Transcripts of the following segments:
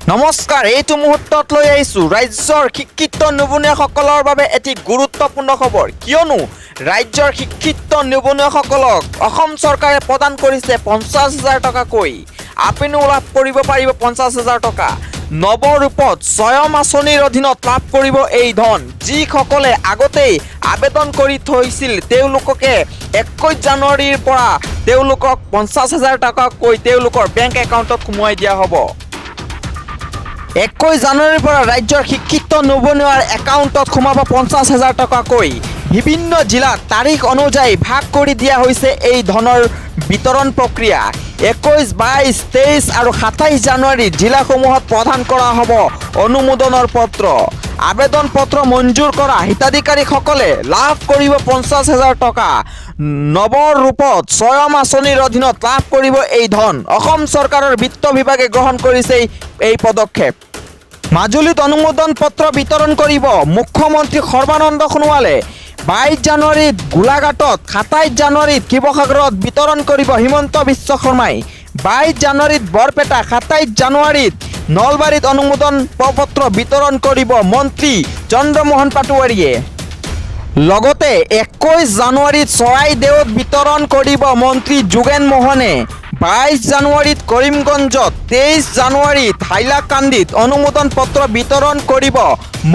নমস্কাৰ, এইটো মুহূৰ্তত লৈ আহিছোঁ ৰাজ্যৰ শিক্ষিত নিবনুৱাসকলৰ বাবে এটি গুৰুত্বপূৰ্ণ খবৰ। কিয়নো ৰাজ্যৰ শিক্ষিত নিবনুৱাসকলক অসম চৰকাৰে প্ৰদান কৰিছে 50,000 টকাকৈ। আপুনিও লাভ কৰিব পাৰিব 50,000 টকা। নৱৰূপত স্বয়ং আঁচনিৰ অধীনত লাভ কৰিব এই ধন। যিসকলে আগতেই আবেদন কৰি থৈছিল তেওঁলোককে 21 জানুৱাৰীৰ পৰা তেওঁলোকক 50,000 টকাকৈ তেওঁলোকৰ বেংক একাউণ্টত সোমোৱাই দিয়া হ'ব। 21 জানুৱাৰীৰ পৰা ৰাজ্যৰ শিক্ষিত নিবনুৱাৰ একাউণ্টত সোমাব 50,000 টকাকৈ। বিভিন্ন জিলাত তাৰিখ অনুযায়ী ভাগ কৰি দিয়া হৈছে এই ধনৰ বিতৰণ প্ৰক্ৰিয়া। 21, 22, 23 আৰু 27 জানুৱাৰীত জিলাসমূহত প্ৰদান কৰা হ'ব অনুমোদনৰ পত্ৰ। আবেদন পত্ৰ মঞ্জুৰ কৰা হিতাধিকাৰীসকলে লাভ কৰিব 50,000 টকা। নৱৰূপত স্বয়ং আঁচনিৰ অধীনত লাভ কৰিব এই ধন। অসম চৰকাৰৰ বিত্ত বিভাগে গ্ৰহণ কৰিছে এই পদক্ষেপ। মাজুলীত অনুমোদন পত্ৰ বিতৰণ কৰিব মুখ্যমন্ত্ৰী সৰ্বানন্দ সোণোৱালে। 22 জানুৱাৰীত গোলাঘাটত, 27 জানুৱাৰীত শিৱসাগৰত বিতৰণ কৰিব হিমন্ত বিশ্ব শৰ্মাই। 22 জানুৱাৰীত বৰপেটা, 27 জানুৱাৰীত নলবাৰীত অনুমোদন পত্ৰ বিতৰণ কৰিব মন্ত্ৰী চন্দ্ৰমোহন পাটোৱাৰীয়ে। লগতে 21 জানুৱাৰীত চৰাইদেউত বিতৰণ কৰিব মন্ত্ৰী যোগেন মোহনে। 22 জানুৱাৰীত কৰিমগঞ্জত, 23 জানুৱাৰীত হাইলাকান্দিত অনুমোদন পত্ৰ বিতৰণ কৰিব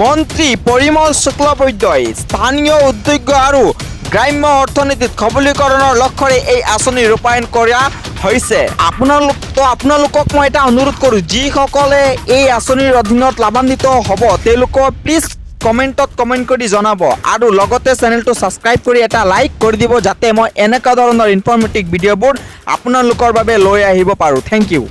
মন্ত্ৰী পৰিমল শুক্লবৈদ্যই। স্থানীয় উদ্যোগ আৰু গ্ৰাম্য অৰ্থনীতিত সবলীকৰণৰ লক্ষ্যৰে এই আঁচনি ৰূপায়ণ কৰা হৈছে। আপোনালোকক মই এটা অনুৰোধ কৰোঁ, যিসকলে এই আঁচনিৰ অধীনত লাভান্বিত হ'ব তেওঁলোকক প্লিজ কমেণ্টত কমেণ্ট কৰি জনাব আৰু লগতে চেনেলটো ছাবস্ক্ৰাইব কৰি এটা লাইক কৰি দিব, যাতে মই এনেকুৱা ধৰণৰ ইনফৰ্মেটিভ ভিডিঅ'বোৰ আপোনালোকৰ বাবে লৈ আহিব পাৰোঁ। Thank U.